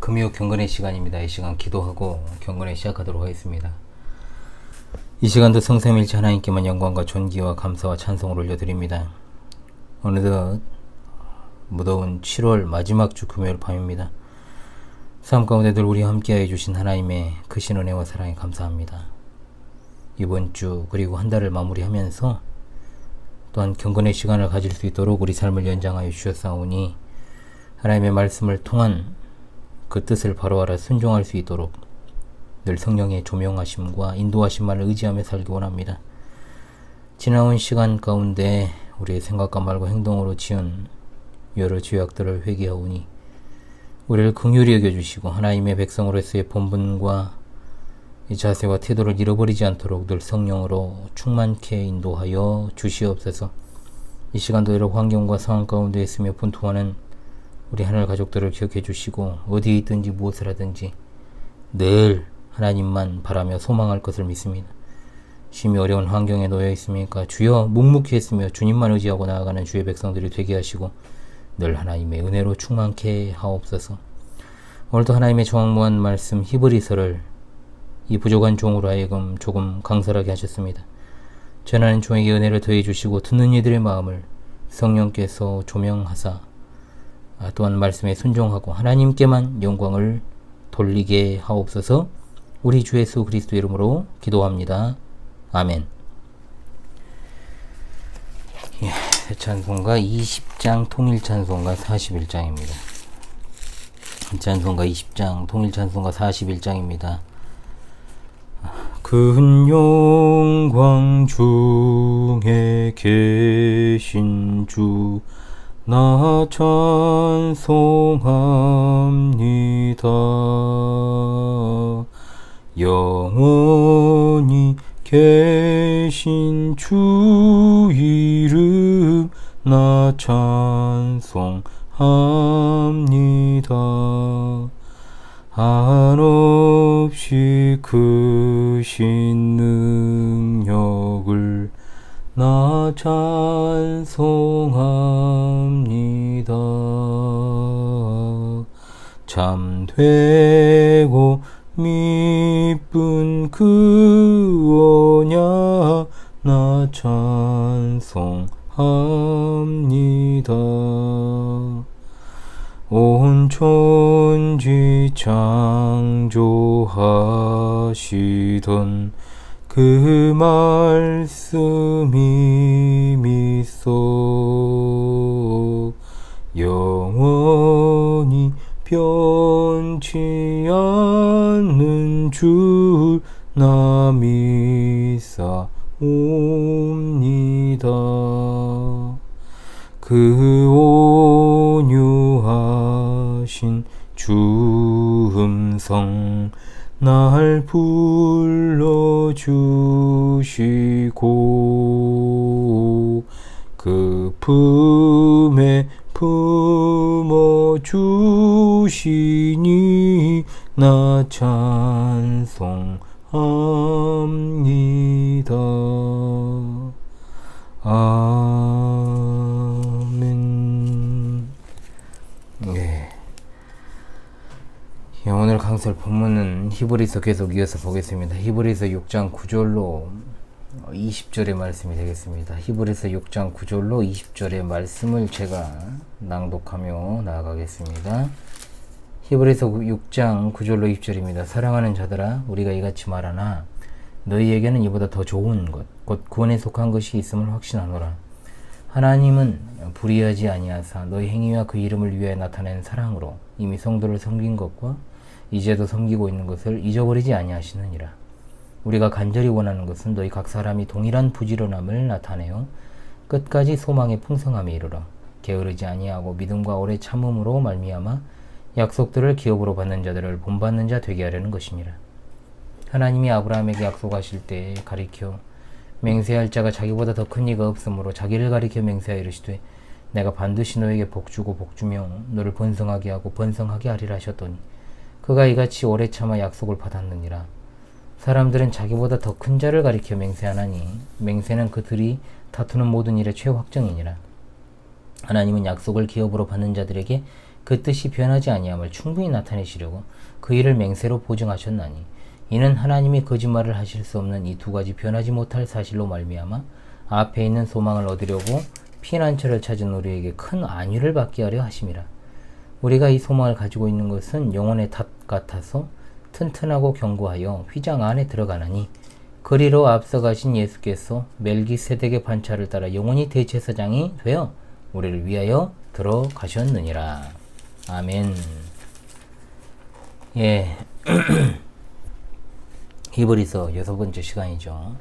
금요 경건의 시간입니다. 이 시간 기도하고 경건을 시작하도록 하겠습니다. 이 시간도 성삼일체 하나님께만 영광과 존귀와 감사와 찬송을 올려드립니다. 어느덧 무더운 7월 마지막 주 금요일 밤입니다. 삶 가운데 늘 우리와 함께하여 주신 하나님의 크신 은혜와 사랑에 감사합니다. 이번 주 그리고 한 달을 마무리하면서 또한 경건의 시간을 가질 수 있도록 우리 삶을 연장하여 주셨사오니 하나님의 말씀을 통한 그 뜻을 바로 알아 순종할 수 있도록 늘 성령의 조명하심과 인도하심만을 의지하며 살기 원합니다. 지나온 시간 가운데 우리의 생각과 말과 행동으로 지은 여러 죄악들을 회개하오니 우리를 긍휼히 여겨주시고 하나님의 백성으로서의 본분과 이 자세와 태도를 잃어버리지 않도록 늘 성령으로 충만케 인도하여 주시옵소서. 이 시간도 여러 환경과 상황 가운데 있으며 분투하는 우리 하늘 가족들을 기억해 주시고 어디에 있든지 무엇을 하든지 늘 하나님만 바라며 소망할 것을 믿습니다. 심히 어려운 환경에 놓여 있으니까 주여 묵묵히 했으며 주님만 의지하고 나아가는 주의 백성들이 되게 하시고 늘 하나님의 은혜로 충만케 하옵소서. 오늘도 하나님의 정확무한 말씀 히브리서를 이 부족한 종으로 하여금 조금 강설하게 하셨습니다. 전하는 종에게 은혜를 더해 주시고 듣는 이들의 마음을 성령께서 조명하사 또한 말씀에 순종하고 하나님께만 영광을 돌리게 하옵소서. 우리 주 예수 그리스도 이름으로 기도합니다. 아멘. 찬송가 20장 통일찬송가 41장입니다. 찬송가 20장 통일찬송가 41장입니다. 큰 영광 중에 계신 주 나 찬송합니다. 영원히 계신 주 이름 나 찬송합니다. 한없이 크신 능력을 나 찬송합니다. 참되고 미쁜 그 언약 나 찬송합니다. 온 천지 창조하시던 그 말씀이 믿소 영원히 변치 않는 줄 나 믿사옵니다. 그 온유하신 주 음성 날 불러주시고 그 품에 품어주시니 나 찬송합니다. 아멘. 네. 오늘 강설 본문은 히브리서 계속 이어서 보겠습니다. 히브리서 6장 9절로 20절의 말씀이 되겠습니다. 히브리서 6장 9절로 20절의 말씀을 제가 낭독하며 나아가겠습니다. 히브리서 6장 9절로 20절입니다. 사랑하는 자들아 우리가 이같이 말하나 너희에게는 이보다 더 좋은 것 곧 구원에 속한 것이 있음을 확신하노라. 하나님은 불의하지 아니하사 너희 행위와 그 이름을 위하여 나타낸 사랑으로 이미 성도를 섬긴 것과 이제도 섬기고 있는 것을 잊어버리지 아니하시느니라. 우리가 간절히 원하는 것은 너희 각 사람이 동일한 부지런함을 나타내어 끝까지 소망의 풍성함에 이르러 게으르지 아니하고 믿음과 오래 참음으로 말미암아 약속들을 기업으로 받는 자들을 본받는 자 되게 하려는 것이니라. 하나님이 아브라함에게 약속하실 때에 가리켜 맹세할 자가 자기보다 더 큰 이가 없으므로 자기를 가리켜 맹세하여 이르시되 내가 반드시 너에게 복주고 복주며 너를 번성하게 하고 번성하게 하리라 하셨더니 그가 이같이 오래 참아 약속을 받았느니라. 사람들은 자기보다 더 큰 자를 가리켜 맹세하나니 맹세는 그들이 다투는 모든 일의 최확정이니라. 하나님은 약속을 기업으로 받는 자들에게 그 뜻이 변하지 아니함을 충분히 나타내시려고 그 일을 맹세로 보증하셨나니 이는 하나님이 거짓말을 하실 수 없는 이 두 가지 변하지 못할 사실로 말미암아 앞에 있는 소망을 얻으려고 피난처를 찾은 우리에게 큰 안위를 받게 하려 하심이라. 우리가 이 소망을 가지고 있는 것은 영혼의 탑 같아서 튼튼하고 견고하여 휘장 안에 들어가나니 그리로 앞서가신 예수께서 멜기세덱의 반차를 따라 영원히 대제사장이 되어 우리를 위하여 들어가셨느니라. 아멘. 예. 히브리서 6번째 시간이죠.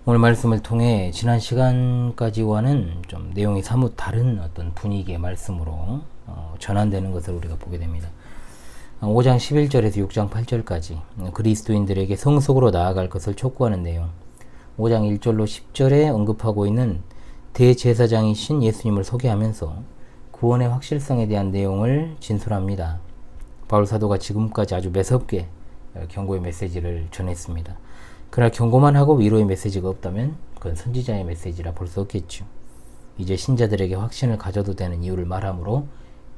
오늘 말씀을 통해 지난 시간까지와는 좀 내용이 사뭇 다른 어떤 분위기의 말씀으로 전환되는 것을 우리가 보게 됩니다. 5장 11절에서 6장 8절까지 그리스도인들에게 성속으로 나아갈 것을 촉구하는 내용, 5장 1절로 10절에 언급하고 있는 대제사장이신 예수님을 소개하면서 구원의 확실성에 대한 내용을 진술합니다. 바울 사도가 지금까지 아주 매섭게 경고의 메시지를 전했습니다. 그러나 경고만 하고 위로의 메시지가 없다면 그건 선지자의 메시지라 볼 수 없겠죠. 이제 신자들에게 확신을 가져도 되는 이유를 말함으로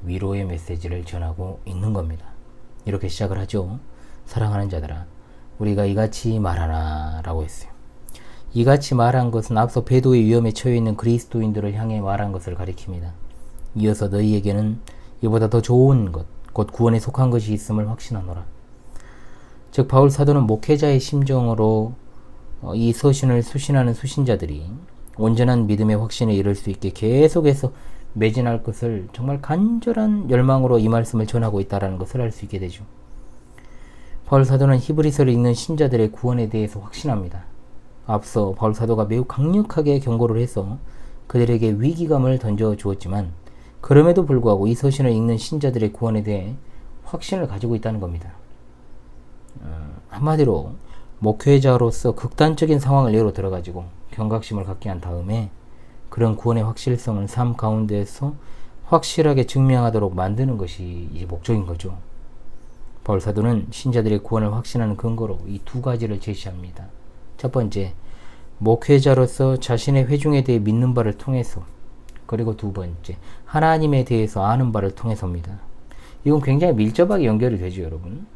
위로의 메시지를 전하고 있는 겁니다. 이렇게 시작을 하죠. 사랑하는 자들아, 우리가 이같이 말하나 라고 했어요. 이같이 말한 것은 앞서 배도의 위험에 처해 있는 그리스도인들을 향해 말한 것을 가리킵니다. 이어서 너희에게는 이보다 더 좋은 것, 곧 구원에 속한 것이 있음을 확신하노라. 즉 바울 사도는 목회자의 심정으로 이 서신을 수신하는 수신자들이 온전한 믿음의 확신에 이를 수 있게 계속해서 매진할 것을 정말 간절한 열망으로 이 말씀을 전하고 있다는 것을 알 수 있게 되죠. 바울 사도는 히브리서를 읽는 신자들의 구원에 대해서 확신합니다. 앞서 바울 사도가 매우 강력하게 경고를 해서 그들에게 위기감을 던져 주었지만 그럼에도 불구하고 이 서신을 읽는 신자들의 구원에 대해 확신을 가지고 있다는 겁니다. 한마디로 목회자로서 극단적인 상황을 예로 들어가지고 경각심을 갖게 한 다음에 그런 구원의 확실성을 삶 가운데에서 확실하게 증명하도록 만드는 것이 이제 목적인 거죠. 바울 사도는 신자들의 구원을 확신하는 근거로 이 두 가지를 제시합니다. 첫 번째, 목회자로서 자신의 회중에 대해 믿는 바를 통해서, 그리고 두 번째, 하나님에 대해서 아는 바를 통해서입니다. 이건 굉장히 밀접하게 연결이 되죠, 여러분.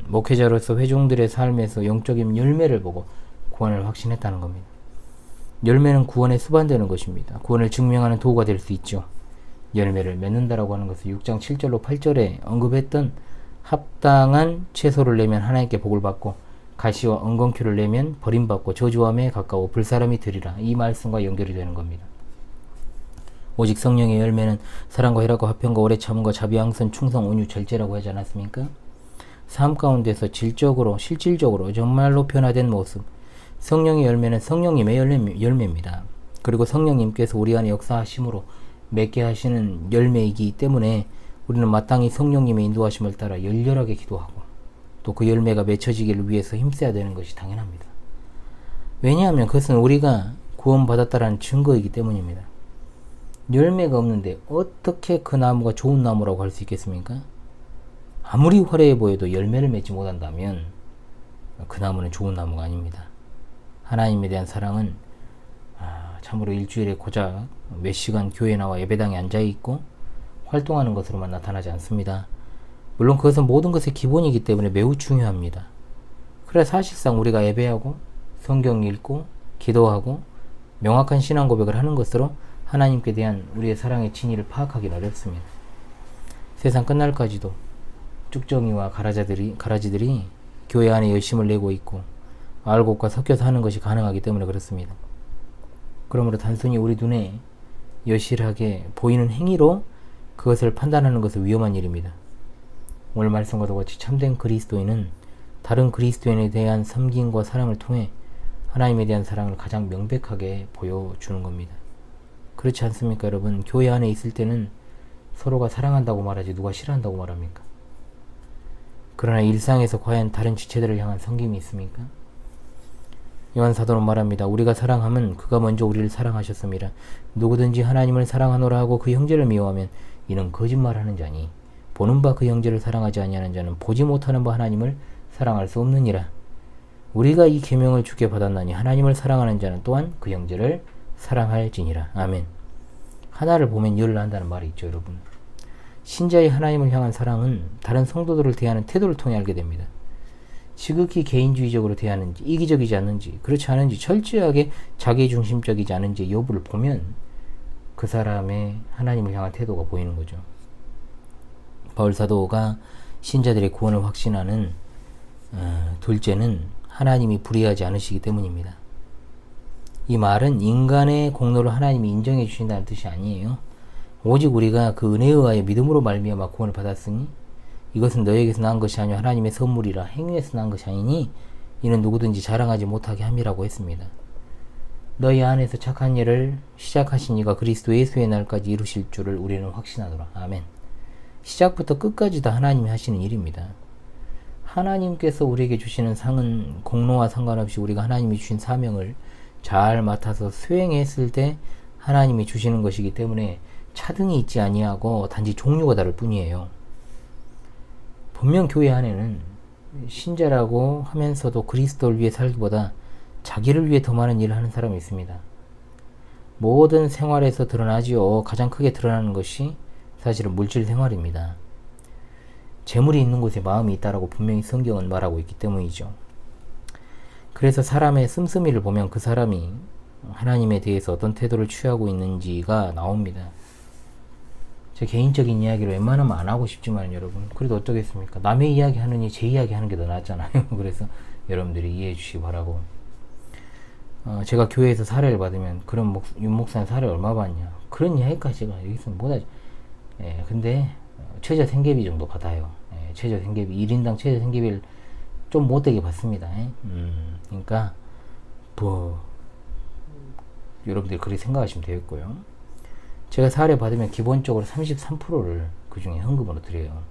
목회자로서 회중들의 삶에서 영적인 열매를 보고 구원을 확신했다는 겁니다. 열매는 구원에 수반되는 것입니다. 구원을 증명하는 도구가 될 수 있죠. 열매를 맺는다라고 하는 것은 6장 7절로 8절에 언급했던 합당한 채소를 내면 하나님께 복을 받고 가시와 엉겅퀴를 내면 버림받고 저주함에 가까워 불사람이 되리라. 이 말씀과 연결이 되는 겁니다. 오직 성령의 열매는 사랑과 희락과 화평과 오래 참음과 자비 양선 충성 온유 절제라고 하지 않았습니까? 삶 가운데서 질적으로 실질적으로 정말로 변화된 모습, 성령의 열매는 성령님의 열매입니다. 그리고 성령님께서 우리 안에 역사하심으로 맺게 하시는 열매이기 때문에 우리는 마땅히 성령님의 인도하심을 따라 열렬하게 기도하고 또 그 열매가 맺혀지기를 위해서 힘써야 되는 것이 당연합니다. 왜냐하면 그것은 우리가 구원받았다라는 증거이기 때문입니다. 열매가 없는데 어떻게 그 나무가 좋은 나무라고 할 수 있겠습니까? 아무리 화려해 보여도 열매를 맺지 못한다면 그 나무는 좋은 나무가 아닙니다. 하나님에 대한 사랑은 참으로 일주일에 고작 몇 시간 교회에 나와 예배당에 앉아있고 활동하는 것으로만 나타나지 않습니다. 물론 그것은 모든 것의 기본이기 때문에 매우 중요합니다. 그래 사실상 우리가 예배하고 성경 읽고 기도하고 명확한 신앙 고백을 하는 것으로 하나님께 대한 우리의 사랑의 진위를 파악하기는 어렵습니다. 세상 끝날까지도 쭉정이와 가라지들이 교회 안에 열심을 내고 있고 알곡과 섞여서 하는 것이 가능하기 때문에 그렇습니다. 그러므로 단순히 우리 눈에 여실하게 보이는 행위로 그것을 판단하는 것은 위험한 일입니다. 오늘 말씀과도 같이 참된 그리스도인은 다른 그리스도인에 대한 섬김과 사랑을 통해 하나님에 대한 사랑을 가장 명백하게 보여주는 겁니다. 그렇지 않습니까, 여러분? 교회 안에 있을 때는 서로가 사랑한다고 말하지 누가 싫어한다고 말합니까? 그러나 일상에서 과연 다른 지체들을 향한 섬김이 있습니까? 요한 사도는 말합니다. 우리가 사랑하면 그가 먼저 우리를 사랑하셨습니다. 누구든지 하나님을 사랑하노라 하고 그 형제를 미워하면 이는 거짓말하는 자니 보는 바 그 형제를 사랑하지 아니하는 자는 보지 못하는 바 하나님을 사랑할 수 없느니라. 우리가 이 계명을 주께 받았나니 하나님을 사랑하는 자는 또한 그 형제를 사랑할지니라. 아멘. 하나를 보면 열을 한다는 말이 있죠, 여러분. 신자의 하나님을 향한 사랑은 다른 성도들을 대하는 태도를 통해 알게 됩니다. 지극히 개인주의적으로 대하는지, 이기적이지 않는지, 그렇지 않은지, 철저하게 자기중심적이지 않은지 여부를 보면 그 사람의 하나님을 향한 태도가 보이는 거죠. 바울 사도가 신자들의 구원을 확신하는 둘째는 하나님이 불의하지 않으시기 때문입니다. 이 말은 인간의 공로를 하나님이 인정해 주신다는 뜻이 아니에요. 오직 우리가 그 은혜에 의하여 믿음으로 말미암아 구원을 받았으니 이것은 너에게서 난 것이 아니요 하나님의 선물이라 행위에서 난 것이 아니니 이는 누구든지 자랑하지 못하게 함이라고 했습니다. 너희 안에서 착한 일을 시작하신 이가 그리스도 예수의 날까지 이루실 줄을 우리는 확신하노라. 아멘. 시작부터 끝까지 다 하나님이 하시는 일입니다. 하나님께서 우리에게 주시는 상은 공로와 상관없이 우리가 하나님이 주신 사명을 잘 맡아서 수행했을 때 하나님이 주시는 것이기 때문에 차등이 있지 아니하고 단지 종류가 다를 뿐이에요. 분명 교회 안에는 신자라고 하면서도 그리스도를 위해 살기보다 자기를 위해 더 많은 일을 하는 사람이 있습니다. 모든 생활에서 드러나지요. 가장 크게 드러나는 것이 사실은 물질 생활입니다. 재물이 있는 곳에 마음이 있다라고 분명히 성경은 말하고 있기 때문이죠. 그래서 사람의 씀씀이를 보면 그 사람이 하나님에 대해서 어떤 태도를 취하고 있는지가 나옵니다. 제 개인적인 이야기를 웬만하면 안 하고 싶지만 여러분 그래도 어쩌겠습니까? 남의 이야기 하느니 제 이야기 하는 게 더 낫잖아요. 그래서 여러분들이 이해해 주시기 바라고. 제가 교회에서 사례를 받으면 그런 윤 목사님 사례 얼마 받냐 그런 이야기까지 제가 여기서 못하죠. 근데 최저 생계비 정도 받아요. 최저 생계비 1인당 최저 생계비를 좀 못되게 받습니다. 그러니까 뭐 여러분들이 그렇게 생각하시면 되겠고요. 제가 사례 받으면 기본적으로 33%를 그 중에 헌금으로 드려요.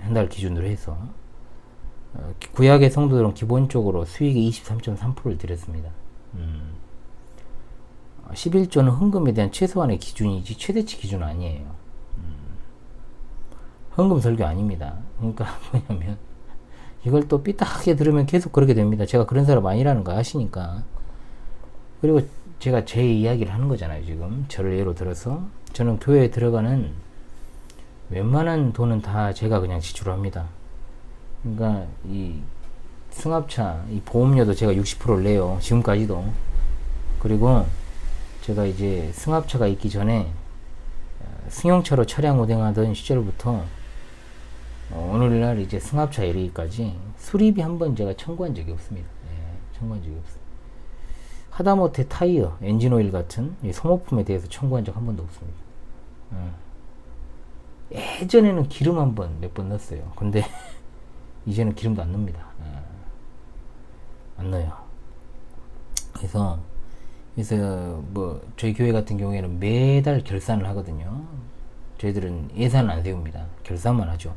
한 달 기준으로 해서. 구약의 성도들은 기본적으로 수익의 23.3%를 드렸습니다. 11조는 헌금에 대한 최소한의 기준이지 최대치 기준은 아니에요. 헌금 설교 아닙니다. 그러니까 뭐냐면 이걸 또 삐딱하게 들으면 계속 그렇게 됩니다. 제가 그런 사람 아니라는 거 아시니까. 그리고 제가 제 이야기를 하는 거잖아요. 지금 저를 예로 들어서 저는 교회에 들어가는 웬만한 돈은 다 제가 그냥 지출합니다. 그러니까 이 승합차 이 보험료도 제가 60%를 내요. 지금까지도. 그리고 제가 이제 승합차가 있기 전에 승용차로 차량 운행하던 시절부터 오늘날 이제 승합차 이르기까지 수리비 한 번 제가 청구한 적이 없습니다. 청구한 적이 없어요. 하다못해 타이어, 엔진오일 같은 소모품에 대해서 청구한 적 한 번도 없습니다. 예전에는 기름 한 번, 몇 번 넣었어요. 근데 이제는 기름도 안 넣습니다. 안 넣어요. 그래서 뭐 저희 교회 같은 경우에는 매달 결산을 하거든요. 저희들은 예산을 안 세웁니다. 결산만 하죠.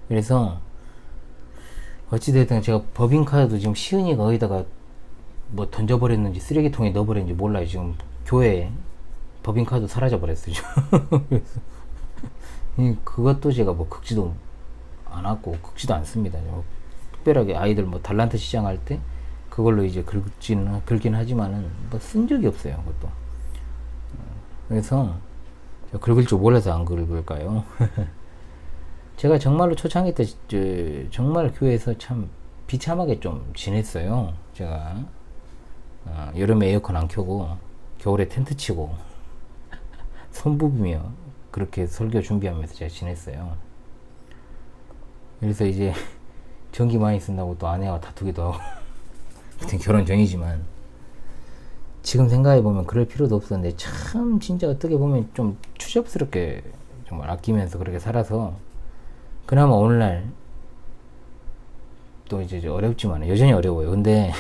그래서 어찌됐든 제가 법인카드도 지금 시은이가 어디다가 뭐 던져버렸는지 쓰레기통에 넣어버렸는지 몰라요. 지금 교회에 법인카드 사라져버렸어요. 그것도 제가 뭐 긁지도 않았고 긁지도 않습니다. 특별하게 아이들 뭐 달란트 시장할 때 그걸로 이제 긁긴 하지만은 뭐 쓴 적이 없어요. 그것도. 그래서 긁을 줄 몰라서 안 긁을까요? 제가 정말로 초창기 때 정말 교회에서 참 비참하게 좀 지냈어요. 제가 여름에 에어컨 안 켜고 겨울에 텐트 치고 손 부비며 그렇게 설교 준비하면서 제가 지냈어요. 그래서 이제 전기 많이 쓴다고 또 아내와 다투기도 하고 결혼 전이지만 지금 생각해보면 그럴 필요도 없었는데 참 진짜 어떻게 보면 좀 추접스럽게 정말 아끼면서 그렇게 살아서 그나마 오늘날 또 이제 어렵지만 여전히 어려워요. 근데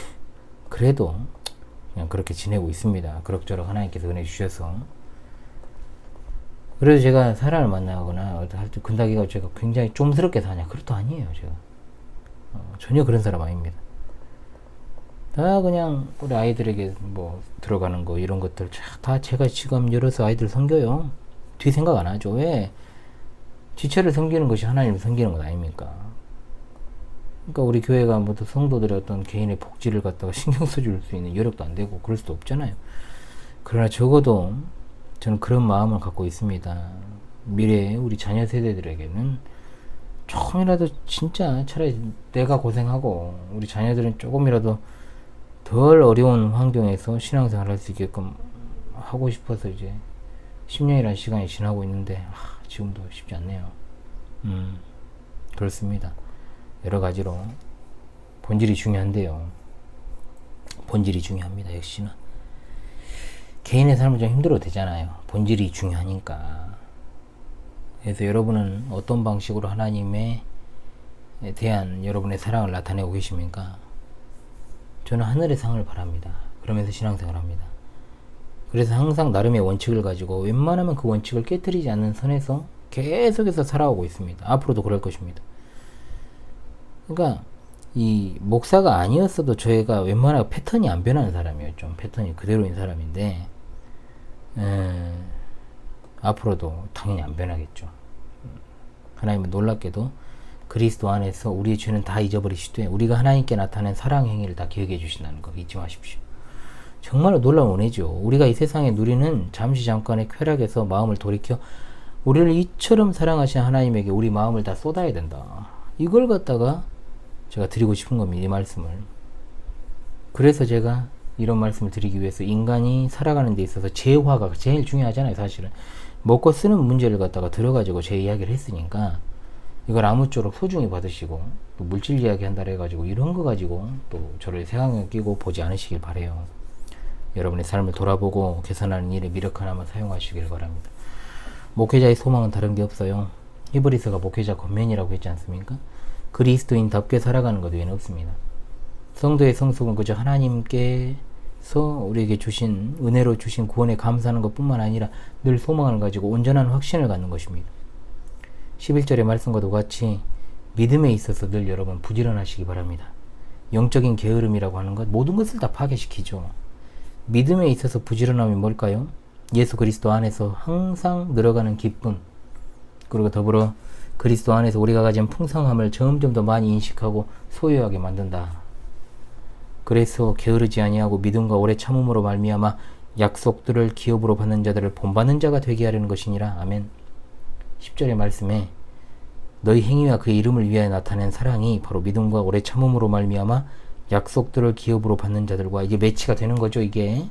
그래도 그냥 그렇게 지내고 있습니다. 그럭저럭 하나님께서 은혜 주셔서. 그래서 제가 사람을 만나거나 할 때 근다기가 제가 굉장히 좀스럽게 사냐 그것도 아니에요. 제가 전혀 그런 사람 아닙니다. 다 그냥 우리 아이들에게 뭐 들어가는 거 이런 것들 다 제가 지금 열어서 아이들 섬겨요. 뒤 생각 안 하죠. 왜? 지체를 섬기는 것이 하나님을 섬기는 것 아닙니까? 그러니까 우리 교회가 모두 성도들의 어떤 개인의 복지를 갖다가 신경 써줄 수 있는 여력도 안 되고 그럴 수도 없잖아요. 그러나 적어도 저는 그런 마음을 갖고 있습니다. 미래의 우리 자녀 세대들에게는 조금이라도 진짜 차라리 내가 고생하고 우리 자녀들은 조금이라도 덜 어려운 환경에서 신앙생활 할 수 있게끔 하고 싶어서 이제 10년이라는 시간이 지나고 있는데 지금도 쉽지 않네요. 그렇습니다. 여러 가지로 본질이 중요한데요. 본질이 중요합니다. 역시나 개인의 삶은 좀 힘들어도 되잖아요. 본질이 중요하니까. 그래서 여러분은 어떤 방식으로 하나님에 대한 여러분의 사랑을 나타내고 계십니까? 저는 하늘의 상을 바랍니다. 그러면서 신앙생활을 합니다. 그래서 항상 나름의 원칙을 가지고 웬만하면 그 원칙을 깨트리지 않는 선에서 계속해서 살아오고 있습니다. 앞으로도 그럴 것입니다. 그러니까 이 목사가 아니었어도 저희가 웬만하면 패턴이 안 변하는 사람이에요. 좀 패턴이 그대로인 사람인데 앞으로도 당연히 안 변하겠죠. 하나님은 놀랍게도 그리스도 안에서 우리의 죄는 다 잊어버리시되 우리가 하나님께 나타낸 사랑 행위를 다 기억해 주신다는 거 잊지 마십시오. 정말로 놀라운 은혜죠. 우리가 이 세상에 누리는 잠시 잠깐의 쾌락에서 마음을 돌이켜 우리를 이처럼 사랑하신 하나님에게 우리 마음을 다 쏟아야 된다. 이걸 갖다가 제가 드리고 싶은 겁니다. 이 말씀을. 그래서 제가 이런 말씀을 드리기 위해서 인간이 살아가는 데 있어서 재화가 제일 중요하잖아요. 사실은 먹고 쓰는 문제를 갖다가 들어가지고 제 이야기를 했으니까 이걸 아무쪼록 소중히 받으시고 또 물질 이야기 한다 해가지고 이런 거 가지고 또 저를 색안경 끼고 보지 않으시길 바래요. 여러분의 삶을 돌아보고 개선하는 일에 미력 하나만 사용하시길 바랍니다. 목회자의 소망은 다른 게 없어요. 히브리서가 목회자 권면이라고 했지 않습니까? 그리스도인답게 살아가는 것 외에는 없습니다. 성도의 성숙은 그저 하나님께서 우리에게 주신 은혜로 주신 구원에 감사하는 것뿐만 아니라 늘 소망을 가지고 온전한 확신을 갖는 것입니다. 11절의 말씀과도 같이 믿음에 있어서 늘 여러분 부지런하시기 바랍니다. 영적인 게으름이라고 하는 것 모든 것을 다 파괴시키죠. 믿음에 있어서 부지런함이 뭘까요? 예수 그리스도 안에서 항상 늘어가는 기쁨, 그리고 더불어 그리스도 안에서 우리가 가진 풍성함을 점점 더 많이 인식하고 소유하게 만든다. 그래서 게으르지 아니하고 믿음과 오래 참음으로 말미암아 약속들을 기업으로 받는 자들을 본받는 자가 되게 하려는 것이니라. 아멘. 10절의 말씀에 너희 행위와 그의 이름을 위하여 나타낸 사랑이 바로 믿음과 오래 참음으로 말미암아 약속들을 기업으로 받는 자들과 이게 매치가 되는 거죠. 이게.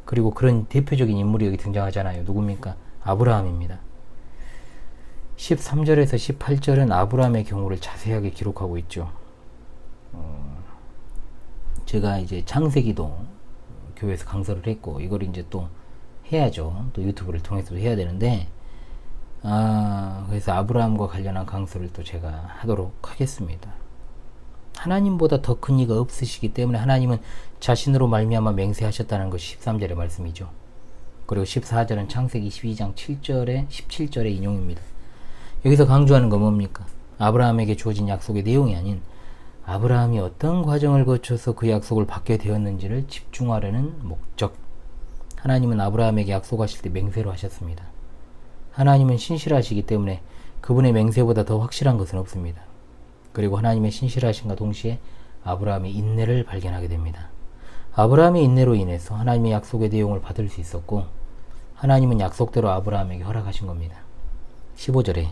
그리고 그런 대표적인 인물이 여기 등장하잖아요. 누굽니까? 아브라함입니다. 13절에서 18절은 아브라함의 경우를 자세하게 기록하고 있죠. 제가 이제 창세기도 교회에서 강설을 했고 이걸 이제 또 해야죠. 또 유튜브를 통해서도 해야 되는데 그래서 아브라함과 관련한 강설을 또 제가 하도록 하겠습니다. 하나님보다 더 큰 이가 없으시기 때문에 하나님은 자신으로 말미암아 맹세하셨다는 것이 13절의 말씀이죠. 그리고 14절은 창세기 22장 17절의 인용입니다. 여기서 강조하는 건 뭡니까? 아브라함에게 주어진 약속의 내용이 아닌 아브라함이 어떤 과정을 거쳐서 그 약속을 받게 되었는지를 집중하려는 목적. 하나님은 아브라함에게 약속하실 때 맹세로 하셨습니다. 하나님은 신실하시기 때문에 그분의 맹세보다 더 확실한 것은 없습니다. 그리고 하나님의 신실하심과 동시에 아브라함의 인내를 발견하게 됩니다. 아브라함의 인내로 인해서 하나님의 약속의 내용을 받을 수 있었고 하나님은 약속대로 아브라함에게 허락하신 겁니다. 15절에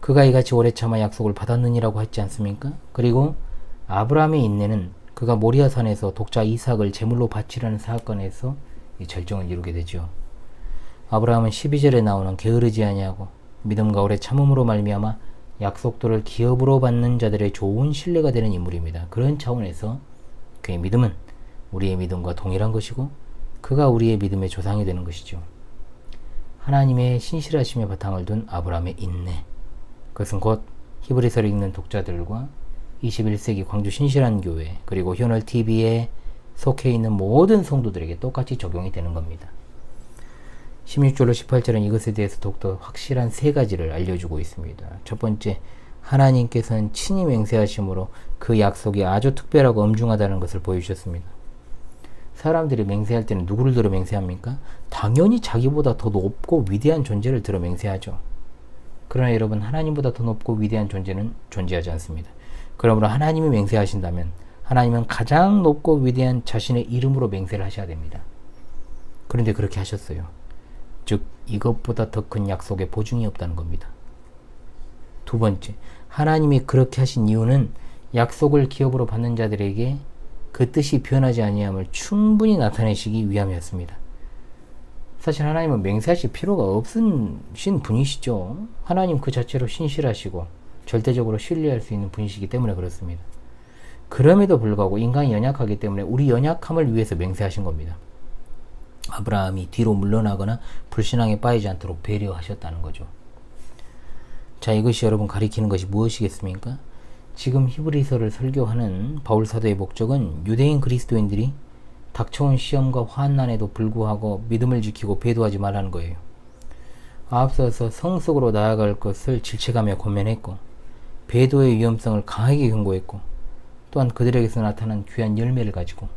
그가 이같이 오래 참아 약속을 받았느니라고 했지 않습니까? 그리고 아브라함의 인내는 그가 모리아산에서 독자 이삭을 제물로 바치려는 사건에서 이 절정을 이루게 되죠. 아브라함은 12절에 나오는 게으르지 아니하고 믿음과 오래 참음으로 말미암아 약속들을 기업으로 받는 자들의 좋은 신뢰가 되는 인물입니다. 그런 차원에서 그의 믿음은 우리의 믿음과 동일한 것이고 그가 우리의 믿음의 조상이 되는 것이죠. 하나님의 신실하심의 바탕을 둔 아브라함의 인내, 그것은 곧 히브리서를 읽는 독자들과 21세기 광주 신실한 교회 그리고 현월TV에 속해 있는 모든 성도들에게 똑같이 적용이 되는 겁니다. 16절로 18절은 이것에 대해서 더욱더 확실한 세 가지를 알려주고 있습니다. 첫 번째, 하나님께서는 친히 맹세하심으로 그 약속이 아주 특별하고 엄중하다는 것을 보여주셨습니다. 사람들이 맹세할 때는 누구를 들어 맹세합니까? 당연히 자기보다 더 높고 위대한 존재를 들어 맹세하죠. 그러나 여러분, 하나님보다 더 높고 위대한 존재는 존재하지 않습니다. 그러므로 하나님이 맹세하신다면 하나님은 가장 높고 위대한 자신의 이름으로 맹세를 하셔야 됩니다. 그런데 그렇게 하셨어요. 즉 이것보다 더 큰 약속의 보증이 없다는 겁니다. 두 번째, 하나님이 그렇게 하신 이유는 약속을 기업으로 받는 자들에게 그 뜻이 변하지 아니함을 충분히 나타내시기 위함이었습니다. 사실 하나님은 맹세하실 필요가 없으신 분이시죠. 하나님 그 자체로 신실하시고 절대적으로 신뢰할 수 있는 분이시기 때문에 그렇습니다. 그럼에도 불구하고 인간이 연약하기 때문에 우리 연약함을 위해서 맹세하신 겁니다. 아브라함이 뒤로 물러나거나 불신앙에 빠지지 않도록 배려하셨다는 거죠. 자, 이것이 여러분 가리키는 것이 무엇이겠습니까? 지금 히브리서를 설교하는 바울 사도의 목적은 유대인 그리스도인들이 닥쳐온 시험과 환난에도 불구하고 믿음을 지키고 배도하지 말라는 거예요. 앞서서 성속으로 나아갈 것을 질책하며 권면했고 배도의 위험성을 강하게 경고했고 또한 그들에게서 나타난 귀한 열매를 가지고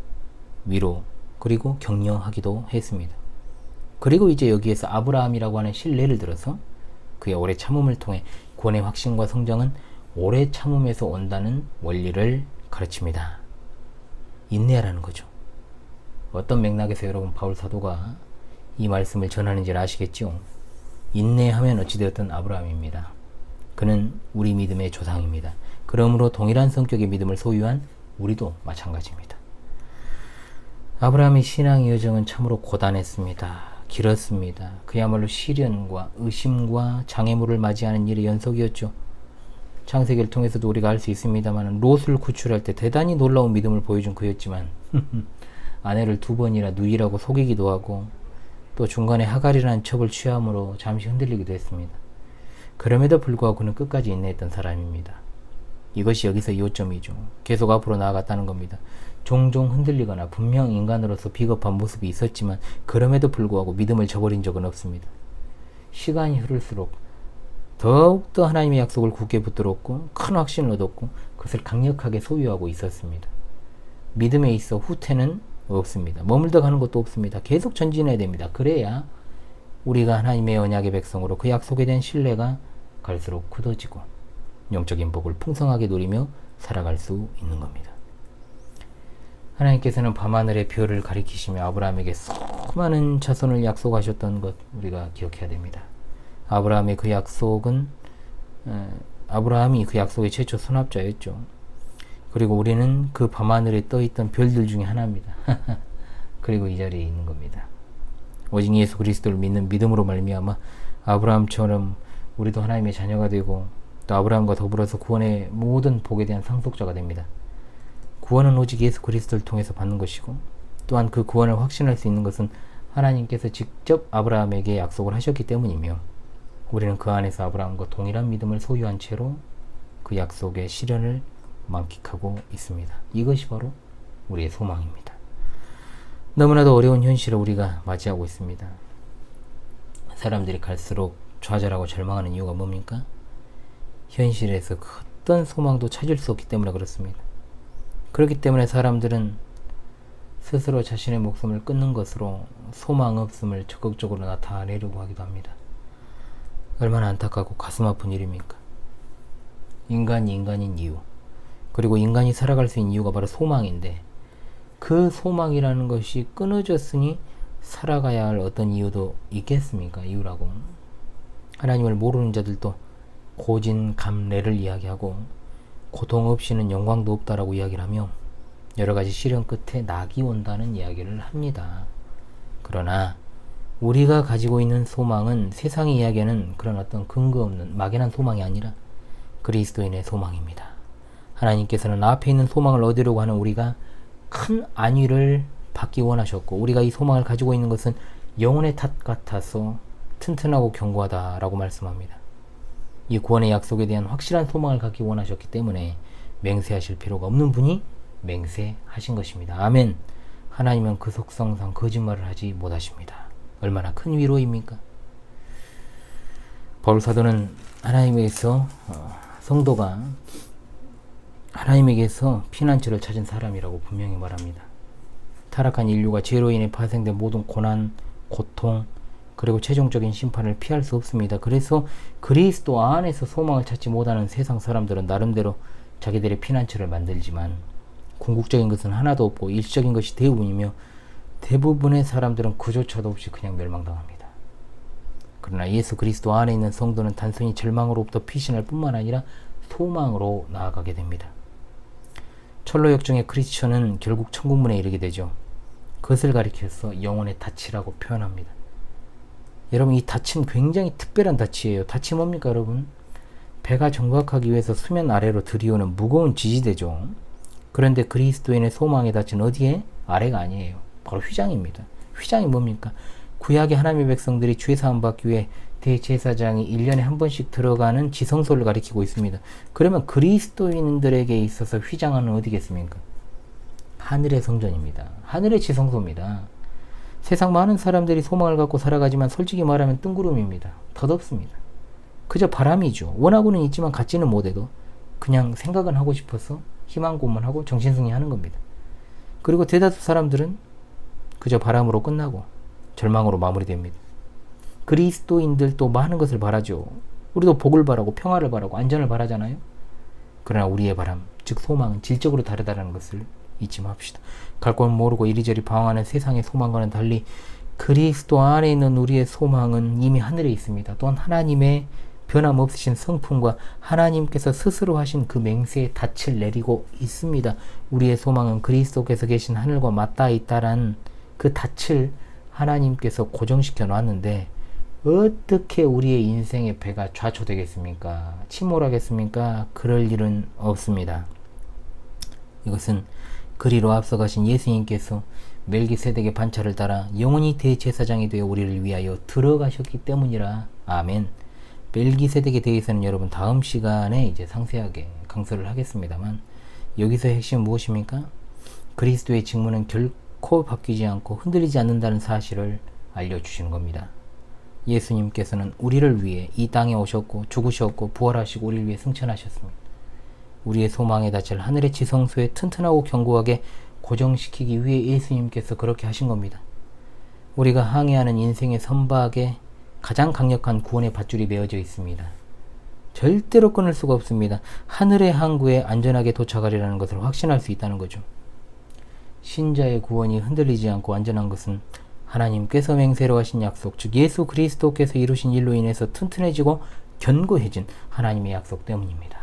위로 그리고 격려하기도 했습니다. 그리고 이제 여기에서 아브라함이라고 하는 신뢰를 들어서 그의 오래 참음을 통해 구원의 확신과 성장은 오래 참음에서 온다는 원리를 가르칩니다. 인내하라는 거죠. 어떤 맥락에서 여러분 바울 사도가 이 말씀을 전하는지를 아시겠죠? 인내하면 어찌되었든 아브라함입니다. 그는 우리 믿음의 조상입니다. 그러므로 동일한 성격의 믿음을 소유한 우리도 마찬가지입니다. 아브라함의 신앙의 여정은 참으로 고단했습니다. 길었습니다. 그야말로 시련과 의심과 장애물을 맞이하는 일의 연속이었죠. 창세기를 통해서도 우리가 알 수 있습니다만 롯을 구출할 때 대단히 놀라운 믿음을 보여준 그였지만 아내를 2번이나 누이라고 속이기도 하고 또 중간에 하갈이라는 첩을 취함으로 잠시 흔들리기도 했습니다. 그럼에도 불구하고 그는 끝까지 인내했던 사람입니다. 이것이 여기서 요점이죠. 계속 앞으로 나아갔다는 겁니다. 종종 흔들리거나 분명 인간으로서 비겁한 모습이 있었지만 그럼에도 불구하고 믿음을 저버린 적은 없습니다. 시간이 흐를수록 더욱더 하나님의 약속을 굳게 붙들었고 큰 확신을 얻었고 그것을 강력하게 소유하고 있었습니다. 믿음에 있어 후퇴는 없습니다. 머물러 가는 것도 없습니다. 계속 전진해야 됩니다. 그래야 우리가 하나님의 언약의 백성으로 그 약속에 대한 신뢰가 갈수록 굳어지고 영적인 복을 풍성하게 누리며 살아갈 수 있는 겁니다. 하나님께서는 밤하늘의 별을 가리키시며 아브라함에게 수많은 자손을 약속하셨던 것 우리가 기억해야 됩니다. 아브라함이 그 약속의 최초 수납자였죠. 그리고 우리는 그 밤하늘에 떠있던 별들 중에 하나입니다. 그리고 이 자리에 있는 겁니다. 오직 예수 그리스도를 믿는 믿음으로 말미암아 아브라함처럼 우리도 하나님의 자녀가 되고 또 아브라함과 더불어서 구원의 모든 복에 대한 상속자가 됩니다. 구원은 오직 예수 그리스도를 통해서 받는 것이고 또한 그 구원을 확신할 수 있는 것은 하나님께서 직접 아브라함에게 약속을 하셨기 때문이며 우리는 그 안에서 아브라함과 동일한 믿음을 소유한 채로 그 약속의 실현을 만끽하고 있습니다. 이것이 바로 우리의 소망입니다. 너무나도 어려운 현실을 우리가 맞이하고 있습니다. 사람들이 갈수록 좌절하고 절망하는 이유가 뭡니까? 현실에서 어떤 소망도 찾을 수 없기 때문에 그렇습니다. 그렇기 때문에 사람들은 스스로 자신의 목숨을 끊는 것으로 소망 없음을 적극적으로 나타내려고 하기도 합니다. 얼마나 안타깝고 가슴 아픈 일입니까? 인간이 인간인 이유, 그리고 인간이 살아갈 수 있는 이유가 바로 소망인데 그 소망이라는 것이 끊어졌으니 살아가야 할 어떤 이유도 있겠습니까? 이유라고. 하나님을 모르는 자들도 고진감래를 이야기하고 고통 없이는 영광도 없다라고 이야기를 하며 여러가지 시련 끝에 낙이 온다는 이야기를 합니다. 그러나 우리가 가지고 있는 소망은 세상이 이야기하는 그런 어떤 근거 없는 막연한 소망이 아니라 그리스도인의 소망입니다. 하나님께서는 앞에 있는 소망을 얻으려고 하는 우리가 큰 안위를 받기 원하셨고 우리가 이 소망을 가지고 있는 것은 영혼의 탓 같아서 튼튼하고 견고하다라고 말씀합니다. 이 구원의 약속에 대한 확실한 소망을 갖기 원하셨기 때문에 맹세하실 필요가 없는 분이 맹세하신 것입니다. 아멘. 하나님은 그 속성상 거짓말을 하지 못하십니다. 얼마나 큰 위로입니까? 바울 사도는 하나님에게서 성도가 하나님에게서 피난처를 찾은 사람이라고 분명히 말합니다. 타락한 인류가 죄로 인해 발생된 모든 고난, 고통, 그리고 최종적인 심판을 피할 수 없습니다. 그래서 그리스도 안에서 소망을 찾지 못하는 세상 사람들은 나름대로 자기들의 피난처를 만들지만 궁극적인 것은 하나도 없고 일시적인 것이 대부분이며 대부분의 사람들은 그조차도 없이 그냥 멸망당합니다. 그러나 예수 그리스도 안에 있는 성도는 단순히 절망으로부터 피신할 뿐만 아니라 소망으로 나아가게 됩니다. 철로역정의 크리스천은 결국 천국문에 이르게 되죠. 그것을 가리켜서 영혼의 닻이라고 표현합니다. 여러분, 이 닻은 굉장히 특별한 닻이에요. 닻이 뭡니까 여러분? 배가 정박하기 위해서 수면 아래로 들이오는 무거운 지지대죠. 그런데 그리스도인의 소망의 닻은 어디에? 아래가 아니에요. 바로 휘장입니다. 휘장이 뭡니까? 구약의 하나님의 백성들이 죄사함 받기 위해 대제사장이 1년에 한 번씩 들어가는 지성소를 가리키고 있습니다. 그러면 그리스도인들에게 있어서 휘장은 어디겠습니까? 하늘의 성전입니다. 하늘의 지성소입니다. 세상 많은 사람들이 소망을 갖고 살아가지만 솔직히 말하면 뜬구름입니다. 덧없습니다. 그저 바람이죠. 원하고는 있지만 갖지는 못해도 그냥 생각은 하고 싶어서 희망 고문하고 정신승리하는 겁니다. 그리고 대다수 사람들은 그저 바람으로 끝나고 절망으로 마무리됩니다. 그리스도인들도 많은 것을 바라죠. 우리도 복을 바라고 평화를 바라고 안전을 바라잖아요. 그러나 우리의 바람, 즉 소망은 질적으로 다르다는 것을 잊지 맙시다. 갈 곳 모르고 이리저리 방황하는 세상의 소망과는 달리 그리스도 안에 있는 우리의 소망은 이미 하늘에 있습니다. 또한 하나님의 변함없으신 성품과 하나님께서 스스로 하신 그 맹세의 닻을 내리고 있습니다. 우리의 소망은 그리스도께서 계신 하늘과 맞닿아 있다란 그 닻을 하나님께서 고정시켜 놨는데 어떻게 우리의 인생의 배가 좌초되겠습니까? 침몰하겠습니까? 그럴 일은 없습니다. 이것은 그리로 앞서가신 예수님께서 멜기세덱의 반차를 따라 영원히 대제사장이 되어 우리를 위하여 들어가셨기 때문이라. 아멘. 멜기세덱에 대해서는 여러분 다음 시간에 이제 상세하게 강설을 하겠습니다만, 여기서 핵심은 무엇입니까? 그리스도의 직무는 결코 바뀌지 않고 흔들리지 않는다는 사실을 알려주시는 겁니다. 예수님께서는 우리를 위해 이 땅에 오셨고 죽으셨고 부활하시고 우리를 위해 승천하셨습니다. 우리의 소망의 닻을 하늘의 지성소에 튼튼하고 견고하게 고정시키기 위해 예수님께서 그렇게 하신 겁니다. 우리가 항해하는 인생의 선박에 가장 강력한 구원의 밧줄이 메어져 있습니다. 절대로 끊을 수가 없습니다. 하늘의 항구에 안전하게 도착하리라는 것을 확신할 수 있다는 거죠. 신자의 구원이 흔들리지 않고 안전한 것은 하나님께서 맹세로 하신 약속, 즉 예수 그리스도께서 이루신 일로 인해서 튼튼해지고 견고해진 하나님의 약속 때문입니다.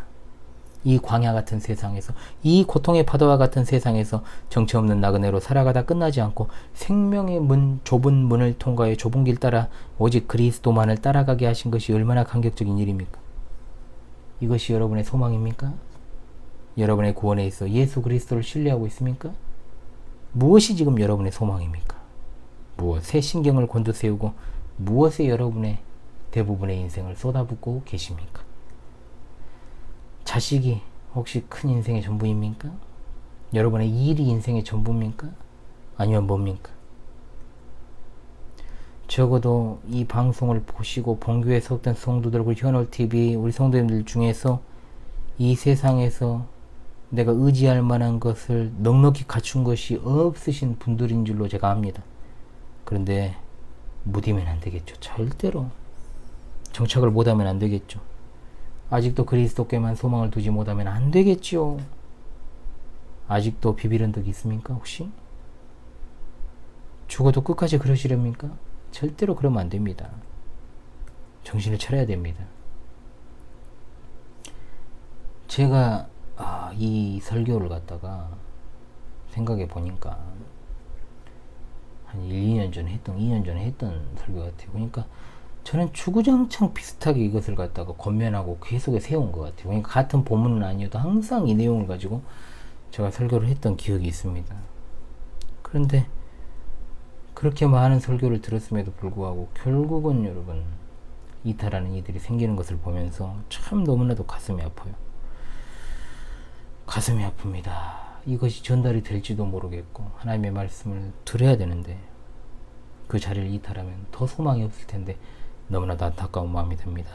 이 광야 같은 세상에서, 이 고통의 파도와 같은 세상에서 정체 없는 나그네로 살아가다 끝나지 않고 생명의 문, 좁은 문을 통과해 좁은 길 따라 오직 그리스도만을 따라가게 하신 것이 얼마나 감격적인 일입니까? 이것이 여러분의 소망입니까? 여러분의 구원에 있어 예수 그리스도를 신뢰하고 있습니까? 무엇이 지금 여러분의 소망입니까? 무엇에 신경을 곤두세우고 무엇에 여러분의 대부분의 인생을 쏟아붓고 계십니까? 자식이 혹시 큰 인생의 전부입니까? 여러분의 일이 인생의 전부입니까? 아니면 뭡니까? 적어도 이 방송을 보시고 본교에 속된 성도들, 우리 현월TV 우리 성도님들 중에서 이 세상에서 내가 의지할 만한 것을 넉넉히 갖춘 것이 없으신 분들인 줄로 제가 압니다. 그런데 무디면 안 되겠죠. 절대로 정착을 못하면 안 되겠죠. 아직도 그리스도께만 소망을 두지 못하면 안 되겠죠. 아직도 비비는 덕이 있습니까? 혹시? 죽어도 끝까지 그러시렵니까? 절대로 그러면 안 됩니다. 정신을 차려야 됩니다. 제가 이 설교를 갖다가 생각해 보니까 한 1, 2년 전에 했던, 2년 전에 했던 설교 같아요. 그러니까 저는 주구장창 비슷하게 이것을 갖다가 권면하고 계속해 세운 것 같아요. 그러니까 같은 본문은 아니어도 항상 이 내용을 가지고 제가 설교를 했던 기억이 있습니다. 그런데 그렇게 많은 설교를 들었음에도 불구하고 결국은 여러분 이탈하는 이들이 생기는 것을 보면서 참 너무나도 가슴이 아파요. 가슴이 아픕니다. 이것이 전달이 될지도 모르겠고 하나님의 말씀을 들어야 되는데 그 자리를 이탈하면 더 소망이 없을 텐데 너무나도 안타까운 마음이 듭니다.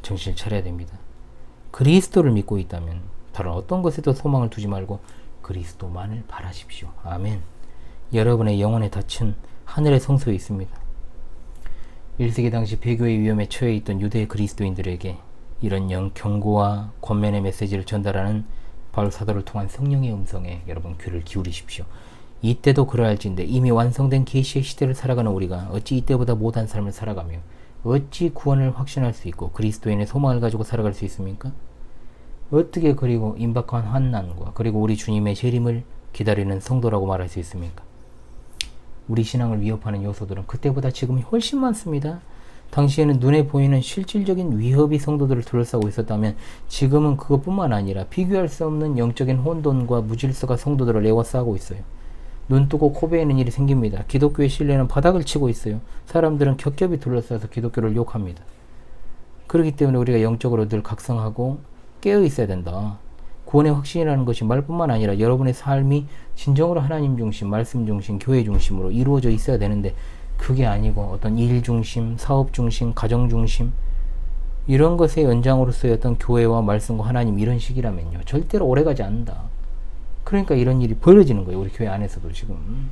정신을 차려야 됩니다. 그리스도를 믿고 있다면 다른 어떤 것에도 소망을 두지 말고 그리스도만을 바라십시오. 아멘. 여러분의 영혼의 닻은 하늘의 성소에 있습니다. 1세기 당시 배교의 위험에 처해 있던 유대 그리스도인들에게 이런 경고와 권면의 메시지를 전달하는 바울 사도를 통한 성령의 음성에 여러분 귀를 기울이십시오. 이때도 그러할진대 이미 완성된 계시의 시대를 살아가는 우리가 어찌 이때보다 못한 삶을 살아가며 어찌 구원을 확신할 수 있고 그리스도인의 소망을 가지고 살아갈 수 있습니까? 어떻게 그리고 임박한 환난과 그리고 우리 주님의 재림을 기다리는 성도라고 말할 수 있습니까? 우리 신앙을 위협하는 요소들은 그때보다 지금이 훨씬 많습니다. 당시에는 눈에 보이는 실질적인 위협이 성도들을 둘러싸고 있었다면 지금은 그것뿐만 아니라 비교할 수 없는 영적인 혼돈과 무질서가 성도들을 에워싸고 있어요. 눈 뜨고 코 베이는 일이 생깁니다. 기독교의 신뢰는 바닥을 치고 있어요. 사람들은 겹겹이 둘러싸서 기독교를 욕합니다. 그렇기 때문에 우리가 영적으로 늘 각성하고 깨어 있어야 된다. 구원의 확신이라는 것이 말뿐만 아니라 여러분의 삶이 진정으로 하나님 중심, 말씀 중심, 교회 중심으로 이루어져 있어야 되는데 그게 아니고 어떤 일 중심, 사업 중심, 가정 중심 이런 것의 연장으로서의 어떤 교회와 말씀과 하나님 이런 식이라면요. 절대로 오래가지 않는다. 그러니까 이런 일이 벌어지는 거예요. 우리 교회 안에서도 지금.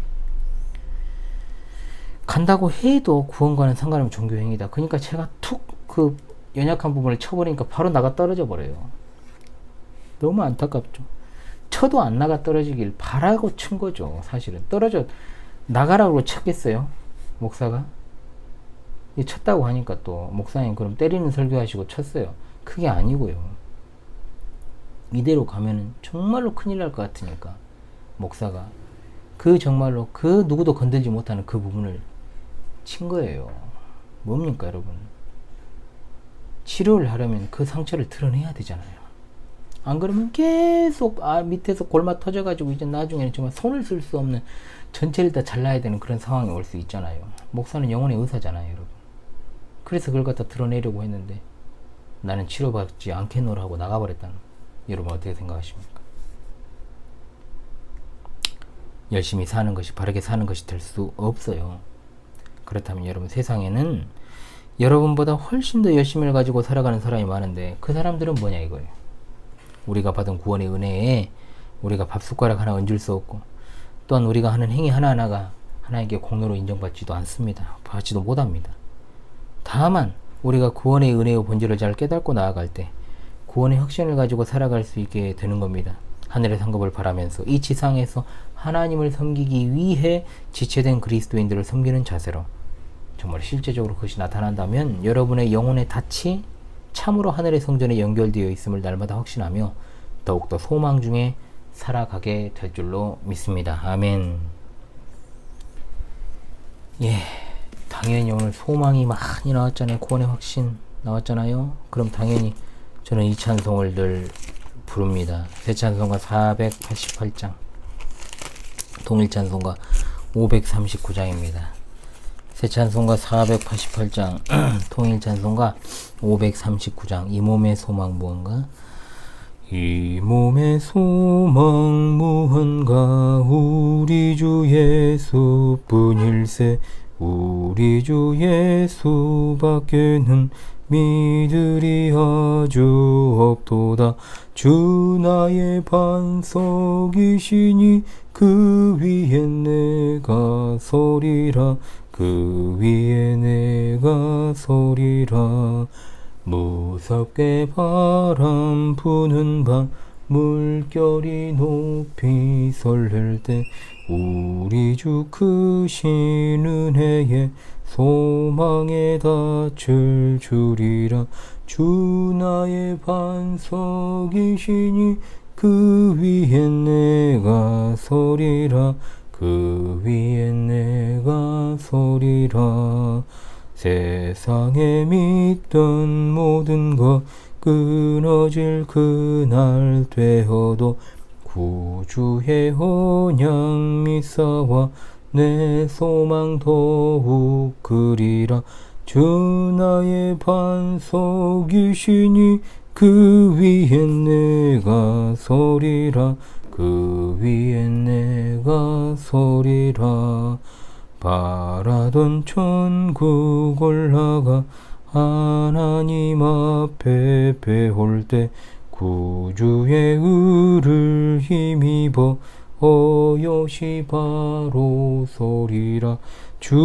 간다고 해도 구원과는 상관없는 종교행위다. 그러니까 제가 툭 그 연약한 부분을 쳐버리니까 바로 나가 떨어져 버려요. 너무 안타깝죠. 쳐도 안 나가 떨어지길 바라고 친 거죠. 사실은 떨어져 나가라고 쳤겠어요 목사가? 쳤다고 하니까 또 목사님 그럼 때리는 설교하시고 쳤어요. 그게 아니고요. 이대로 가면은 정말로 큰일 날 것 같으니까 목사가 그 정말로 그 누구도 건들지 못하는 그 부분을 친 거예요. 뭡니까 여러분? 치료를 하려면 그 상처를 드러내야 되잖아요. 안 그러면 계속 밑에서 골마 터져가지고 이제 나중에는 정말 손을 쓸 수 없는 전체를 다 잘라야 되는 그런 상황이 올 수 있잖아요. 목사는 영혼의 의사잖아요 여러분. 그래서 그걸 갖다 드러내려고 했는데 나는 치료받지 않겠노라 하고 나가버렸다는, 여러분 어떻게 생각하십니까? 열심히 사는 것이 바르게 사는 것이 될 수 없어요. 그렇다면 여러분 세상에는 여러분보다 훨씬 더 열심을 가지고 살아가는 사람이 많은데 그 사람들은 뭐냐 이거예요. 우리가 받은 구원의 은혜에 우리가 밥숟가락 하나 얹을 수 없고 또한 우리가 하는 행위 하나하나가 하나님께 공로로 인정받지도 않습니다. 받지도 못합니다. 다만 우리가 구원의 은혜의 본질을 잘 깨닫고 나아갈 때 구원의 확신을 가지고 살아갈 수 있게 되는 겁니다. 하늘의 상급을 바라면서 이 지상에서 하나님을 섬기기 위해 지체된 그리스도인들을 섬기는 자세로 정말 실제적으로 그것이 나타난다면 여러분의 영혼의 닻이 참으로 하늘의 성전에 연결되어 있음을 날마다 확신하며 더욱더 소망 중에 살아가게 될 줄로 믿습니다. 아멘. 예, 당연히 오늘 소망이 많이 나왔잖아요. 구원의 확신 나왔잖아요. 그럼 당연히 저는 이 찬송을 늘 부릅니다. 새 찬송가 488장, 동일 찬송가 539장입니다. 새 찬송가 488장, 통일 찬송가 539장. 이 몸의 소망 무언가? 이 몸의 소망 무언가? 우리 주 예수뿐일세. 우리 주 예수밖에는 믿으리 아주 없도다. 주 나의 반석이시니 그 위에 내가 서리라. 그 위에 내가 서리라. 무섭게 바람 부는 밤 물결이 높이 설렐 때 우리 주 크신 은혜에 소망에 닻을 주리라. 주 나의 반석이시니 그 위에 내가 서리라. 그 위에 내가 서리라. 세상에 믿던 모든 것 끊어질 그날 되어도 구주의 언약 미사와 내 소망 더욱 그리라. 주 나의 반석이시니 그 위에 내가 서리라. 그 위에 내가 서리라. 바라던 천국 올라가 하나님 앞에 배울 때 구주의 의를 힘입어 어여시 바로 서리라. 주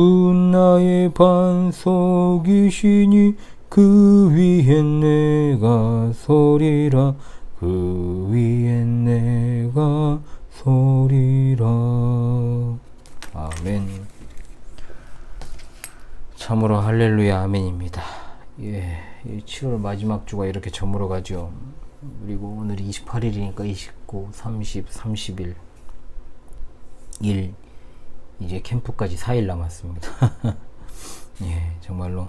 나의 반석이시니 그 위에 내가 서리라. 그 위에 내가 서리라. 아멘. 참 참으로 할렐루야 아멘입니다. 예, 7월 마지막 주가 이렇게 저물어 가죠. 그리고 오늘이 28일이니까 29, 30, 31일 이제 캠프까지 4일 남았습니다. 예, 정말로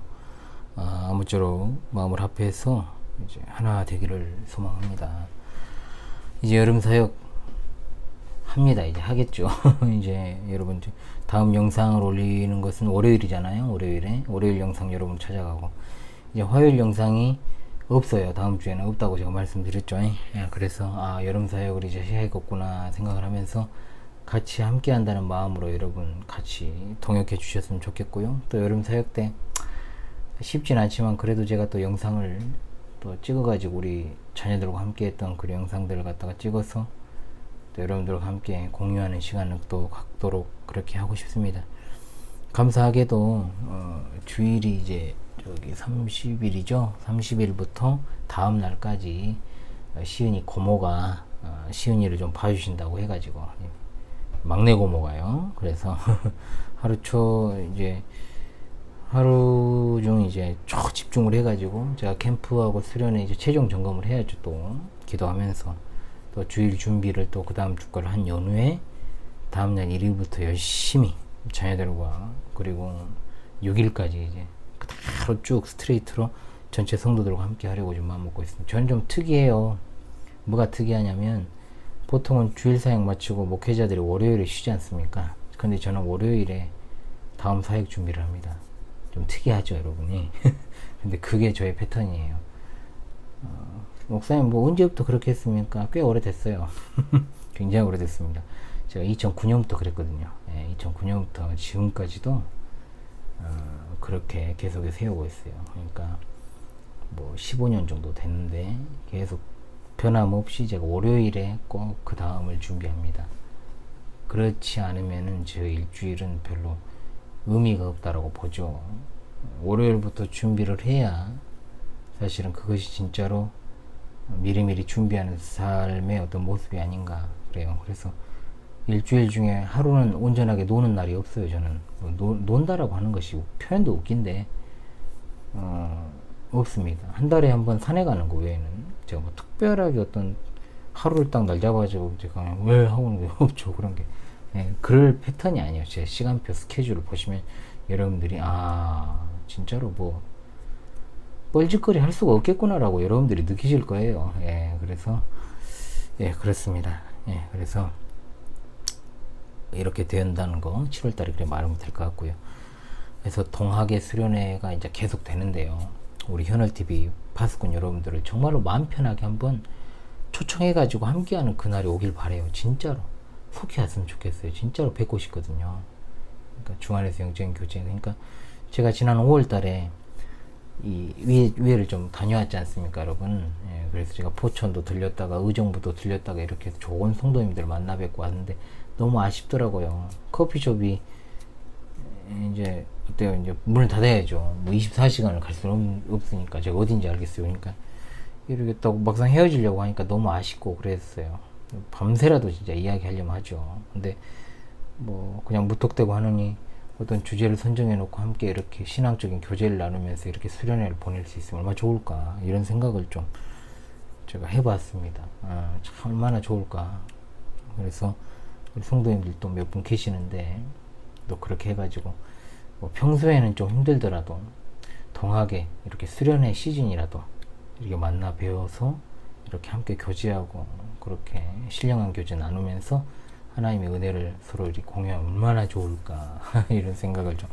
아무쪼록 마음을 합해서 이제 하나 되기를 소망합니다. 이제 여름 사역 합니다. 이제 하겠죠. 이제 여러분 다음 영상을 올리는 것은 월요일이잖아요. 월요일 영상 여러분 찾아가고 이제 화요일 영상이 없어요. 다음 주에는 없다고 제가 말씀드렸죠. 예, 그래서 여름 사역을 이제 해야겠구나 생각을 하면서 같이 함께 한다는 마음으로 여러분 같이 동역해 주셨으면 좋겠고요. 또 여름 사역 때 쉽진 않지만 그래도 제가 또 영상을 또 찍어 가지고 우리 자녀들과 함께 했던 그 영상들을 갖다가 찍어서 또 여러분들과 함께 공유하는 시간을 또 갖도록 그렇게 하고 싶습니다. 감사하게도 주일이 이제 저기 30일이죠. 30일부터 다음 날까지 시은이 고모가 시은이를 좀 봐주신다고 해가지고 막내 고모가요. 그래서 하루 중 이제 쭉 집중을 해가지고 제가 캠프하고 수련회 이제 최종 점검을 해야죠. 또 기도하면서 또 주일 준비를 또 그 다음 주 걸 한 연후에 다음날 1일부터 열심히 자녀들과 그리고 6일까지 이제 바로 쭉 스트레이트로 전체 성도들과 함께 하려고 좀 마음 먹고 있습니다. 저는 좀 특이해요. 뭐가 특이하냐면 보통은 주일 사역 마치고 목회자들이 월요일에 쉬지 않습니까? 근데 저는 월요일에 다음 사역 준비를 합니다. 좀 특이하죠, 여러분이. 근데 그게 저의 패턴이에요. 목사님 뭐 언제부터 그렇게 했습니까? 꽤 오래됐어요. 굉장히 오래됐습니다. 제가 2009년부터 그랬거든요. 2009년부터 지금까지도 그렇게 계속해서 해오고 있어요. 그러니까 뭐 15년 정도 됐는데 계속 변함없이 제가 월요일에 꼭 그 다음을 준비합니다. 그렇지 않으면은 저 일주일은 별로 의미가 없다라고 보죠. 월요일부터 준비를 해야 사실은 그것이 진짜로 미리미리 준비하는 삶의 어떤 모습이 아닌가 그래요. 그래서 일주일 중에 하루는 온전하게 노는 날이 없어요. 저는 논다라고 하는 것이 표현도 웃긴데 없습니다. 한 달에 한 번 산에 가는 거 외에는 제가 뭐 특별하게 어떤 하루를 딱 날 잡아가지고 제가 왜 하고는 게 없죠. 그런 게 그럴 패턴이 아니에요. 제 시간표 스케줄을 보시면 여러분들이 진짜로 뭐 뻘짓거리 할 수가 없겠구나라고 여러분들이 느끼실 거예요. 그래서 그렇습니다. 그래서 이렇게 된다는 거 7월달에 그래 말하면 될 것 같고요. 그래서 동학의 수련회가 이제 계속 되는데요. 우리 현월TV 파수꾼 여러분들을 정말로 마음 편하게 한번 초청해가지고 함께하는 그날이 오길 바래요. 진짜로 속히 왔으면 좋겠어요. 진짜로 뵙고 싶거든요. 그러니까 중안에서 영적인 교제. 그러니까 제가 지난 5월달에 이 위에를 좀 다녀왔지 않습니까, 여러분? 그래서 제가 포천도 들렸다가 의정부도 들렸다가 이렇게 좋은 성도님들 만나 뵙고 왔는데 너무 아쉽더라고요. 커피숍이 이제 어때요? 이제 문을 닫아야죠. 뭐 24시간을 갈 수는 없으니까 제가 어딘지 알겠어요. 그러니까 이렇게 또 막상 헤어지려고 하니까 너무 아쉽고 그랬어요. 밤새라도 진짜 이야기하려면 하죠. 근데 뭐 그냥 무턱대고 하느니 어떤 주제를 선정해 놓고 함께 이렇게 신앙적인 교제를 나누면서 이렇게 수련회를 보낼 수 있으면 얼마나 좋을까 이런 생각을 좀 제가 해봤습니다. 참 얼마나 좋을까. 그래서 우리 성도님들 또 몇 분 계시는데 또 그렇게 해가지고 뭐 평소에는 좀 힘들더라도 동학에 이렇게 수련회 시즌이라도 이렇게 만나 뵈어서 이렇게 함께 교제하고 그렇게 신령한 교제 나누면서 하나님의 은혜를 서로 이렇게 공유하면 얼마나 좋을까 이런 생각을 좀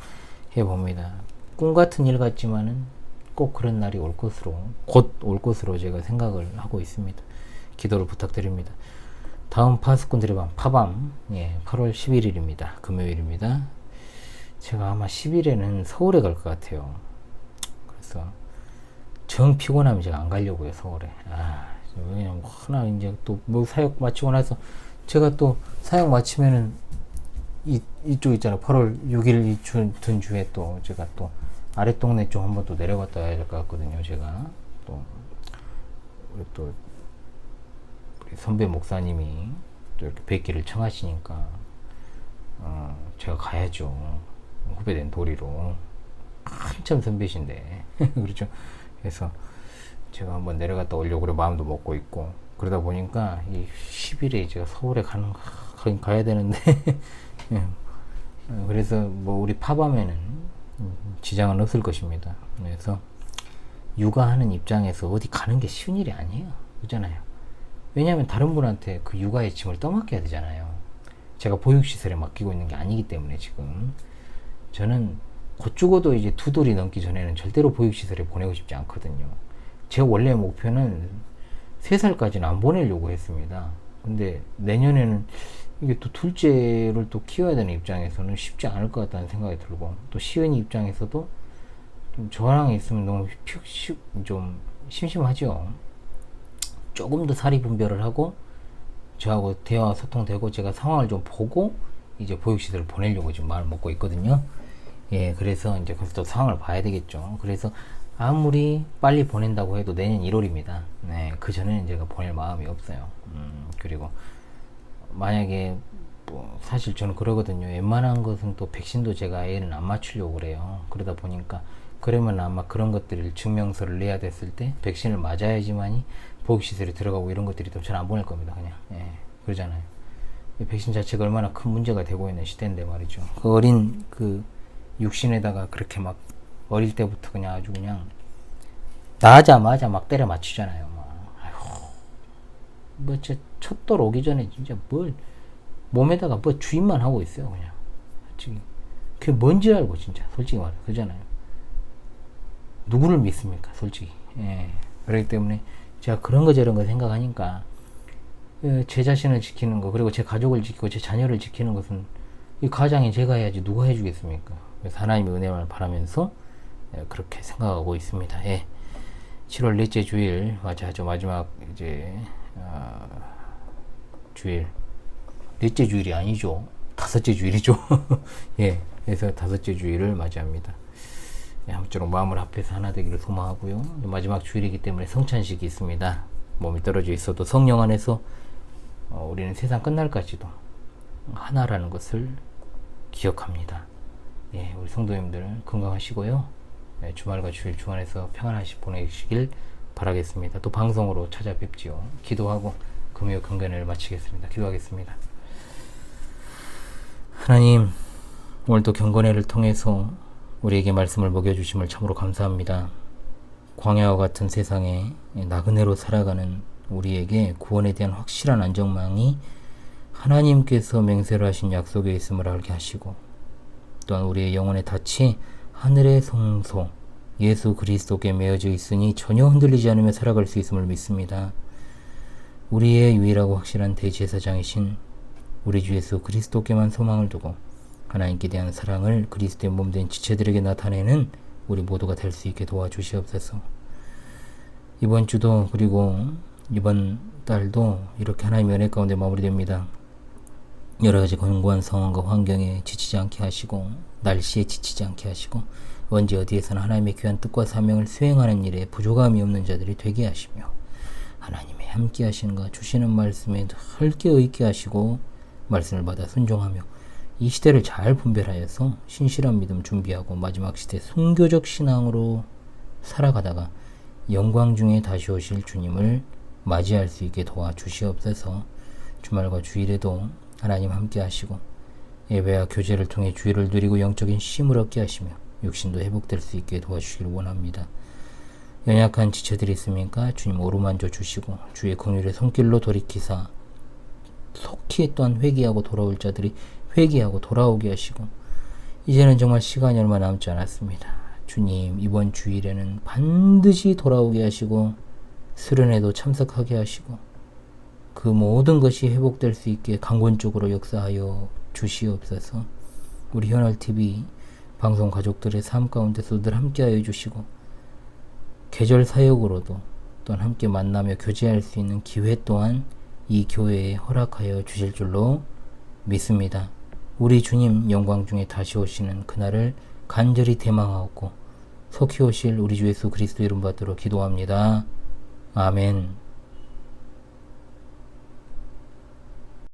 해봅니다. 꿈 같은 일 같지만은 꼭 그런 날이 올 것으로 곧 올 것으로 제가 생각을 하고 있습니다. 기도를 부탁드립니다. 다음 파수꾼들의 밤 파밤 8월 11일입니다. 금요일입니다. 제가 아마 10일에는 서울에 갈 것 같아요. 그래서 정 피곤하면 제가 안 가려고요. 서울에. 왜냐면 하나 이제 또 뭐 사역 마치고 나서 제가 또 사역 마치면은 이쪽 있잖아요. 8월 6일 든 주에 또 제가 또 아랫동네 쪽 한번 또 내려갔다 와야 될 것 같거든요. 제가 또 우리 선배 목사님이 또 이렇게 뵙기를 청하시니까 제가 가야죠. 후배된 도리로 한참 선배신데 그렇죠. 그래서 제가 한번 내려갔다 오려고 그래 마음도 먹고 있고, 그러다 보니까 이 10일에 제가 서울에 가야 되는데 예. 그래서 뭐 우리 파밤에는 지장은 없을 것입니다. 그래서 육아하는 입장에서 어디 가는 게 쉬운 일이 아니에요. 그렇잖아요. 왜냐하면 다른 분한테 그 육아의 짐을 떠맡겨야 되잖아요. 제가 보육시설에 맡기고 있는 게 아니기 때문에 지금 저는 곧 죽어도 이제 2돌이 넘기 전에는 절대로 보육시설에 보내고 싶지 않거든요. 제 원래 목표는 3살까지는 안 보내려고 했습니다. 근데 내년에는 이게 또 둘째를 또 키워야 되는 입장에서는 쉽지 않을 것 같다는 생각이 들고, 또 시은이 입장에서도 좀 저랑 있으면 너무 좀 심심하죠. 조금 더 사리 분별을 하고 저하고 대화 소통되고 제가 상황을 좀 보고 이제 보육시설을 보내려고 지금 마음을 먹고 있거든요. 예, 그래서 이제 거기서 또 상황을 봐야 되겠죠. 그래서 아무리 빨리 보낸다고 해도 내년 1월입니다. 네, 그 전에는 제가 보낼 마음이 없어요. 그리고 만약에 뭐 사실 저는 그러거든요. 웬만한 것은 또 백신도 제가 애는 안 맞추려고 그래요. 그러다 보니까 그러면 아마 그런 것들을 증명서를 내야 됐을 때 백신을 맞아야지만이 보육시설에 들어가고 이런 것들이 더 잘 안 보낼 겁니다. 그냥 그러잖아요. 백신 자체가 얼마나 큰 문제가 되고 있는 시대인데 말이죠. 그 어린 그 육신에다가 그렇게 막 어릴 때부터 그냥 아주 그냥 나자마자 막 때려 맞추잖아요. 뭐 진짜 첫돌 오기 전에 진짜 뭘 몸에다가 뭐 주입만 하고 있어요. 그냥 지금 그게 뭔지 알고 진짜 솔직히 말해 그러잖아요. 누구를 믿습니까 솔직히. 그렇기 때문에 제가 그런 거 저런 거 생각하니까 제 자신을 지키는 거, 그리고 제 가족을 지키고 제 자녀를 지키는 것은 이 가장이 제가 해야지 누가 해주겠습니까. 그래서 하나님의 은혜를 바라면서 그렇게 생각하고 있습니다. 7월 넷째 주일 맞아죠. 마지막 이제 주일, 넷째 주일이 아니죠. 5째 주일이죠. 그래서 5째 주일을 맞이합니다. 아무쪼록 마음을 합해서 하나 되기를 소망하고요. 마지막 주일이기 때문에 성찬식이 있습니다. 몸이 떨어져 있어도 성령 안에서 우리는 세상 끝날까지도 하나라는 것을 기억합니다. 우리 성도님들 건강하시고요. 주말과 주일 주안에서 평안하시 보내시길 바라겠습니다. 또 방송으로 찾아뵙지요. 기도하고 금요 경건을 마치겠습니다. 기도하겠습니다. 하나님, 오늘도 경건회를 통해서 우리에게 말씀을 먹여주심을 참으로 감사합니다. 광야와 같은 세상에 나그네로 살아가는 우리에게 구원에 대한 확실한 안전망이 하나님께서 맹세를 하신 약속에 있음을 알게 하시고, 또한 우리의 영혼의 닻이 하늘의 성소 예수 그리스도께 매어져 있으니 전혀 흔들리지 않으며 살아갈 수 있음을 믿습니다. 우리의 유일하고 확실한 대제사장이신 우리 주 예수 그리스도께만 소망을 두고 하나님께 대한 사랑을 그리스도의 몸된 지체들에게 나타내는 우리 모두가 될 수 있게 도와주시옵소서. 이번 주도 그리고 이번 달도 이렇게 하나님의 은혜 가운데 마무리됩니다. 여러가지 권고한 상황과 환경에 지치지 않게 하시고, 날씨에 지치지 않게 하시고, 언제 어디에서나 하나님의 귀한 뜻과 사명을 수행하는 일에 부족함이 없는 자들이 되게 하시며, 하나님의 함께 하시는가 주시는 말씀에 헐게 의있게 하시고, 말씀을 받아 순종하며 이 시대를 잘 분별하여서 신실한 믿음 준비하고 마지막 시대 순교적 신앙으로 살아가다가 영광 중에 다시 오실 주님을 맞이할 수 있게 도와주시옵소서. 주말과 주일에도 하나님 함께 하시고 예배와 교제를 통해 주의를 누리고 영적인 쉼을 얻게 하시며 육신도 회복될 수 있게 도와주시기를 원합니다. 연약한 지체들이 있습니까? 주님 오르만져 주시고 주의 긍휼의 손길로 돌이키사 속히 또한 회개하고 돌아올 자들이 회개하고 돌아오게 하시고, 이제는 정말 시간이 얼마 남지 않았습니다. 주님, 이번 주일에는 반드시 돌아오게 하시고 수련회도 참석하게 하시고 그 모든 것이 회복될 수 있게 강권적으로 역사하여 주시옵소서. 우리 현알TV 방송 가족들의 삶 가운데서 늘 함께하여 주시고 계절 사역으로도 또한 함께 만나며 교제할 수 있는 기회 또한 이 교회에 허락하여 주실 줄로 믿습니다. 우리 주님 영광 중에 다시 오시는 그날을 간절히 대망하옵고 속히 오실 우리 주 예수 그리스도 이름 받들어 기도합니다. 아멘.